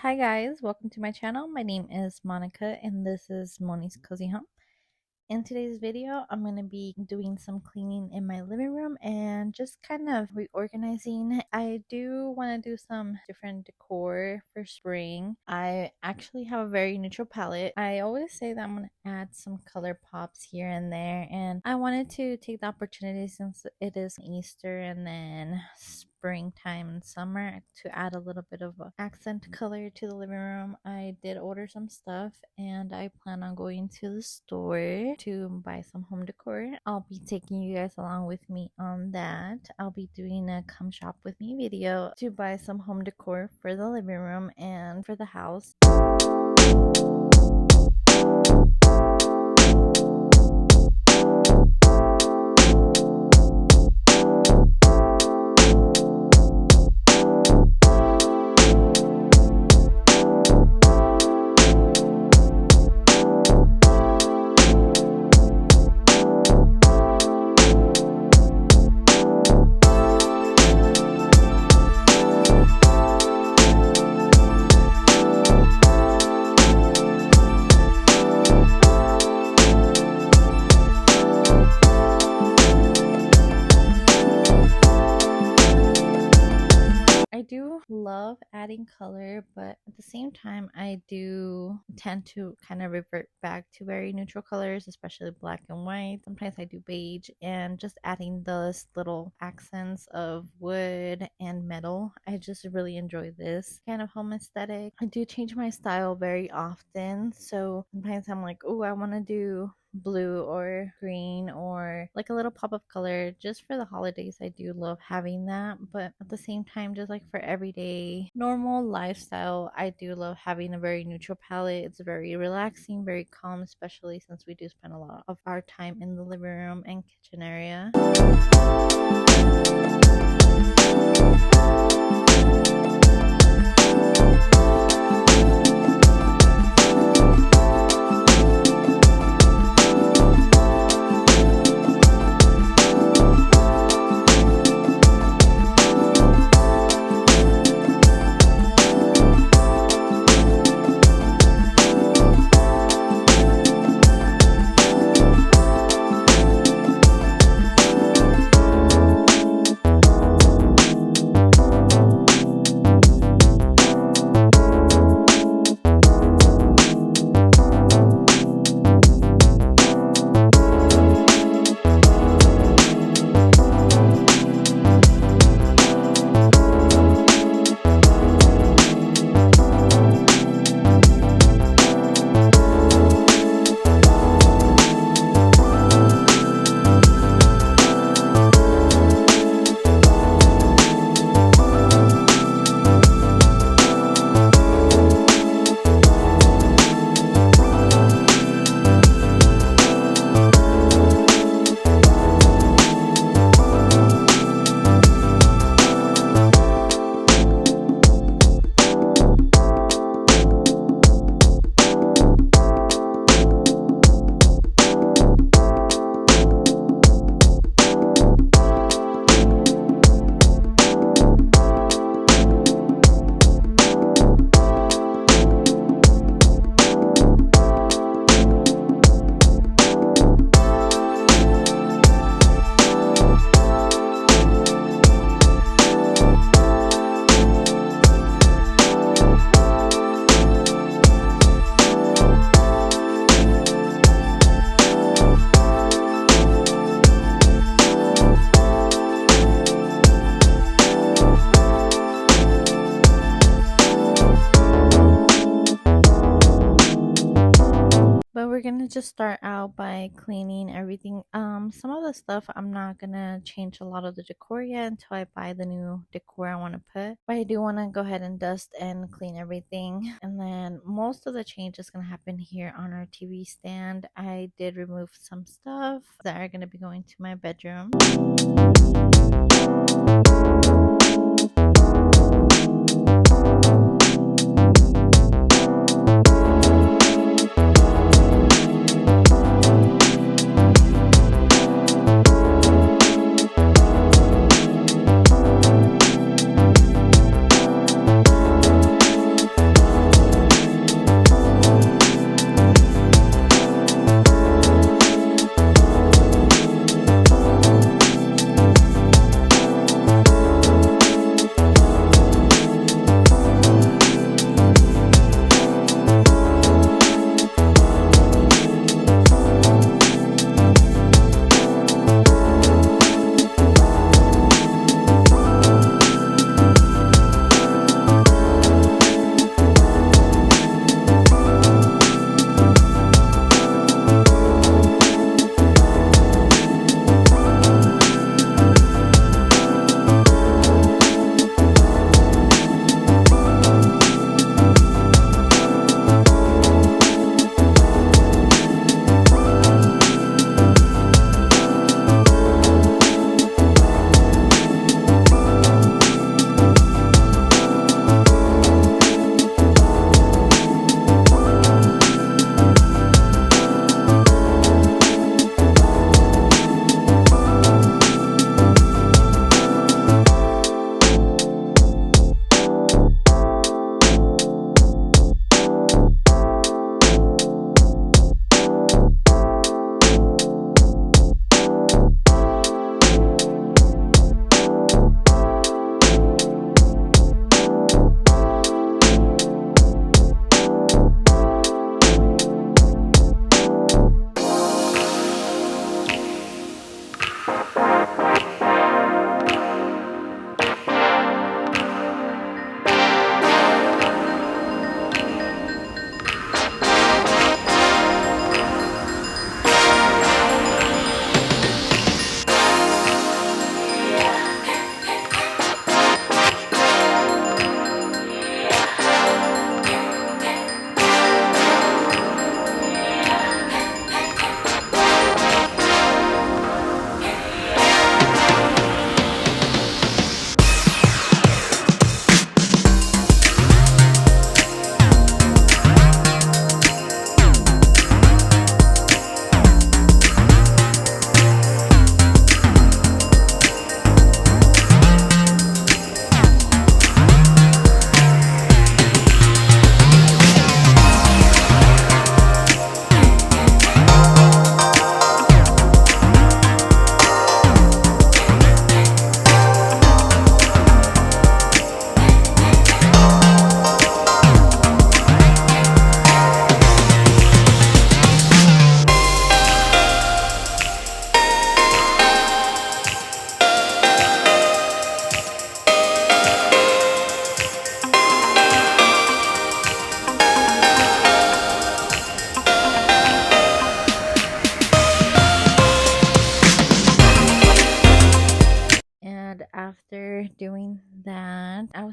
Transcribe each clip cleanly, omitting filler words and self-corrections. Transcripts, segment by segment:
Hi guys, welcome to my channel. My name is Monica and this is Moni's Cozy Home. In today's video, I'm going to be doing some cleaning in my living room and just kind of reorganizing. I do want to do some different decor for spring. I actually have a very neutral palette. I always say that I'm going to add some color pops here and there, and I wanted to take the opportunity since it is Easter and then springtime and summer to add a little bit of a accent color to the living room. I did order some stuff and I plan on going to the store to buy some home decor. I'll be taking you guys along with me on that. I'll be doing a come shop with me video to buy some home decor for the living room and for the house. I do love adding color, but at the same time, I do tend to kind of revert back to very neutral colors, especially black and white. Sometimes I do beige, and just adding those little accents of wood and metal. I just really enjoy this kind of home aesthetic. I do change my style very often, so sometimes I'm like, oh, I want to do blue or green or like a little pop of color just for the holidays. I do love having that, but at the same time, just like for everyday normal lifestyle, I do love having a very neutral palette. It's very relaxing, very calm, especially since we do spend a lot of our time in the living room and kitchen area. We're gonna just start out by cleaning everything. Some of the stuff I'm not gonna change a lot of the decor yet until I buy the new decor I want to put, but I do want to go ahead and dust and clean everything. And then most of the change is gonna happen here on our TV stand. I did remove some stuff that are gonna be going to my bedroom.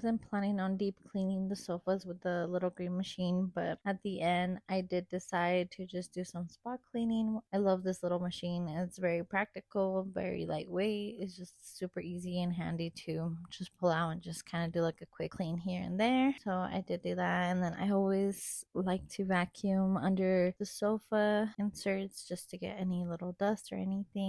wasn't planning on deep cleaning the sofas with the little green machine, but at the end I did decide to just do some spot cleaning. I love this little machine. It's very practical, very lightweight. It's just super easy and handy to just pull out and just kind of do like a quick clean here and there. So I did do that. And then I always like to vacuum under the sofa inserts just to get any little dust or anything.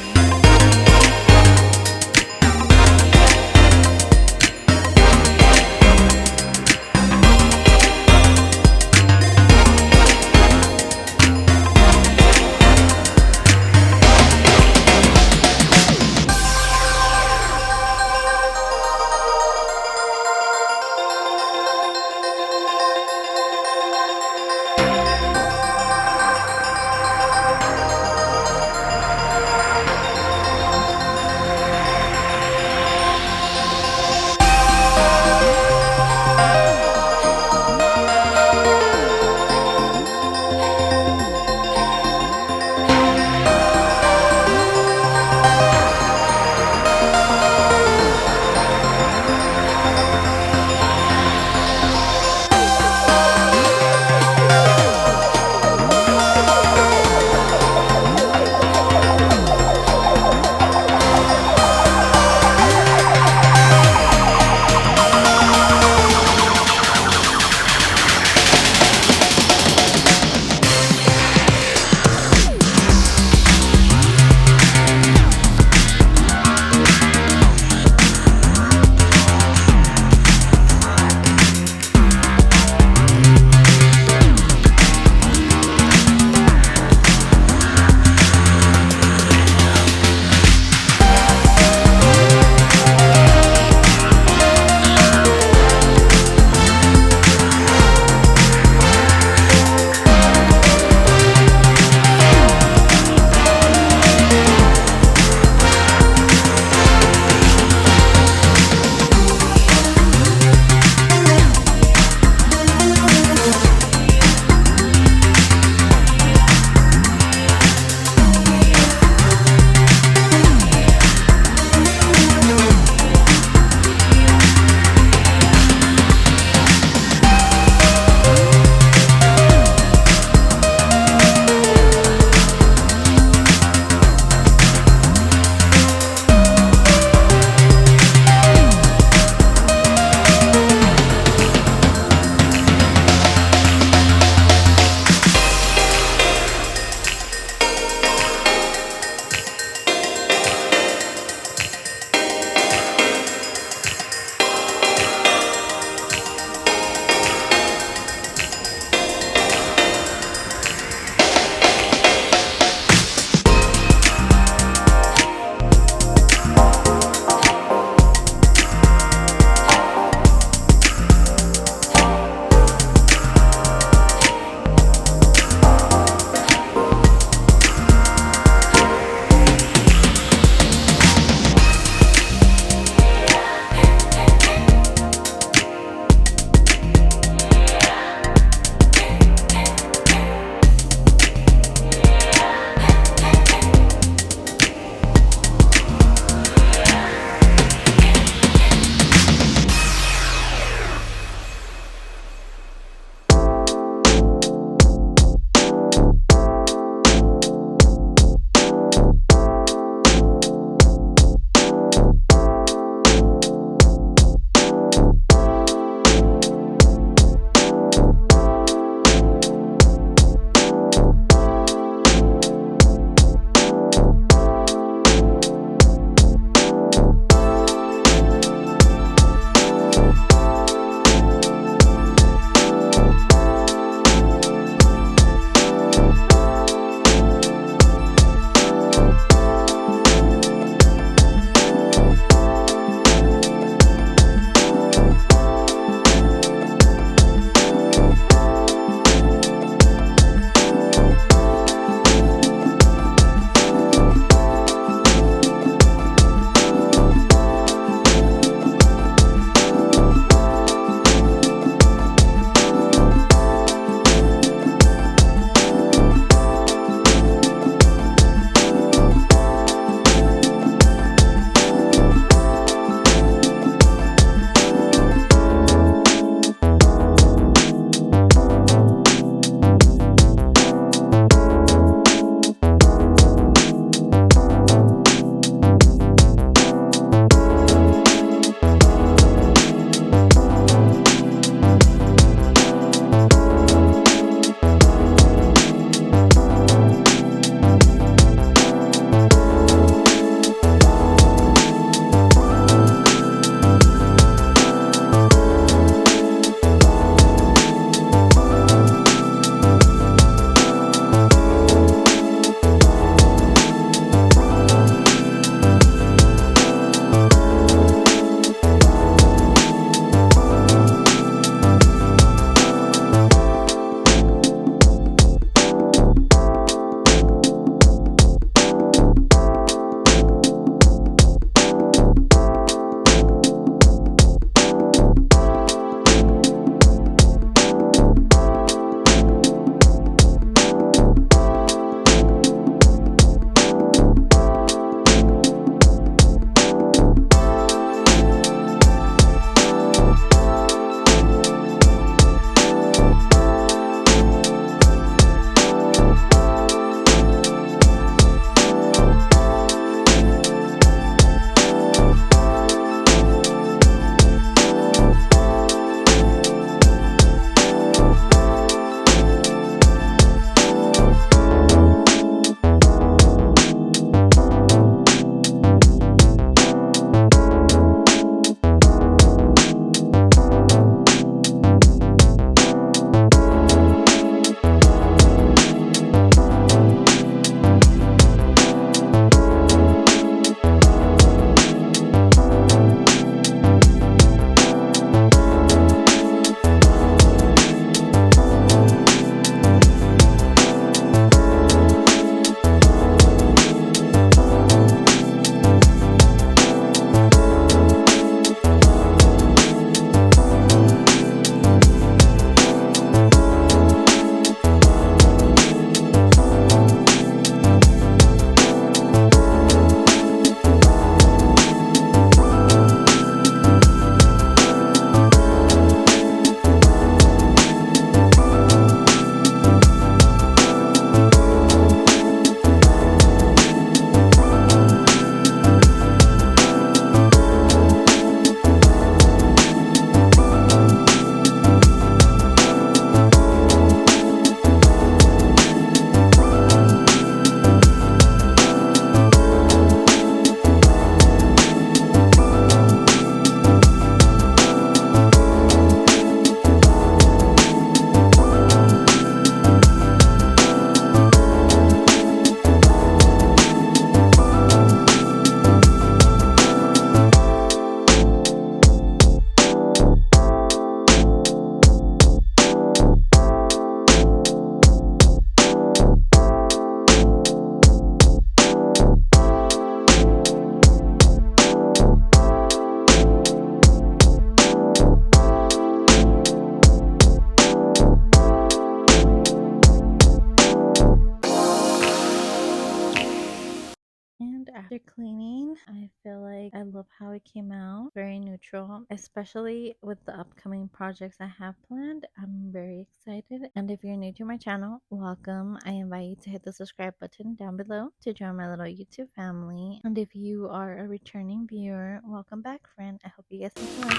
cleaning. I feel like I love how it came out. Very neutral, especially with the upcoming projects I have planned. I'm very excited. And if you're new to my channel, welcome. I invite you to hit the subscribe button down below to join my little YouTube family. And if you are a returning viewer, welcome back, friend. I hope you guys enjoy.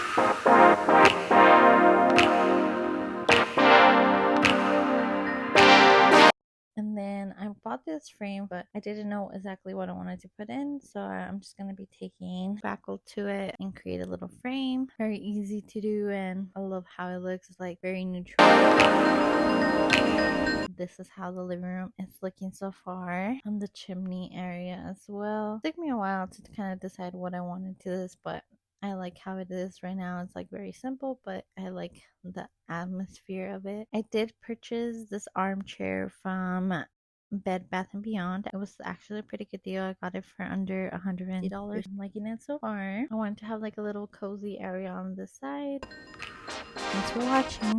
And then I bought this frame, but I didn't know exactly what I wanted to put in. So I'm just going to be taking spackle to it and create a little frame. Very easy to do, and I love how it looks. It's like very neutral. This is how the living room is looking so far. And the chimney area as well. It took me a while to kind of decide what I wanted to this, but I like how it is right now. It's like very simple, but I like the atmosphere of it. I did purchase this armchair from Bed Bath and Beyond. It was actually a pretty good deal. I got it for under $150. I'm liking it so far. I wanted to have like a little cozy area on this side. Thanks for watching.